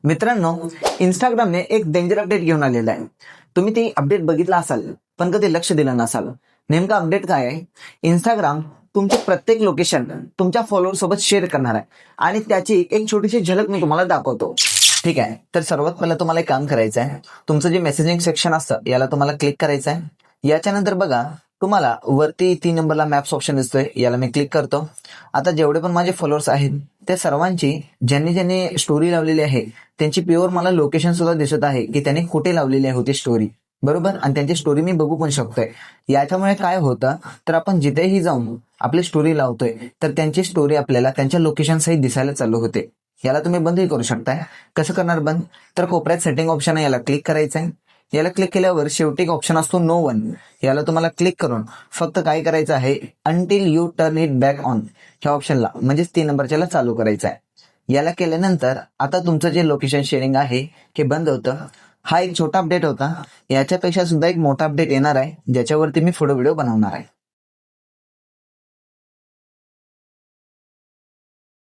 मित्रांनो, इंस्टाग्रामने एक danger update घेऊन आलेला आहे. तुम्ही ती अपडेट बघितला असाल पण कधी लक्ष दिलं नसाल. नेमका अपडेट काय आहे? इंस्टाग्राम तुमचे प्रत्येक लोकेशन तुमच्या फॉलोअर सोबत शेअर करणार आहे आणि त्याची एक छोटीशी झलक मी तुम्हाला दाखवतो. ठीक आहे, तर सर्वात पहिलं तुम्हाला एक काम करायचं आहे. तुमचं जे मेसेजिंग सेक्शन असतं याला तुम्हाला क्लिक करायचं आहे. याच्यानंतर बघा, तुम्हाला वरती 3 नंबरला मॅप्स ऑप्शन दिसतोय, याला मी क्लिक करतो. आता जेवढे पण माझे फॉलोअर्स आहेत त्या सर्वांची ज्यांनी ज्यांनी स्टोरी लावलेली आहे त्यांची प्युअर मला लोकेशन सुद्धा दिसत आहे की त्यांनी कुठे लावलेली आहे होती स्टोरी, बरोबर. आणि त्यांची स्टोरी मी बघू पण शकतोय. याच्यामुळे काय होतं, तर आपण जिथेही जाऊन आपली स्टोरी लावतोय तर त्यांची स्टोरी आपल्याला त्यांच्या लोकेशन सहित दिसायला चालू होते. याला तुम्ही बंदही करू शकताय. कसं करणार बंद? तर कोपऱ्यात सेटिंग ऑप्शन आहे, याला क्लिक करायचं आहे. याला क्लिक केल्यावर शेवटी एक ऑप्शन असतो नो वन, याला तुम्हाला क्लिक करून फक्त काय करायचं आहे, until U turn it back on ह्या ऑप्शनला म्हणजेच 3 नंबरच्याला चालू करायचं आहे. याला केल्यानंतर आता तुमचं जे लोकेशन शेअरिंग आहे हे बंद होतं. हा एक छोटा अपडेट होता. याच्यापेक्षा सुद्धा एक मोठा अपडेट येणार आहे ज्याच्यावरती मी पुढे व्हिडिओ बनवणार आहे.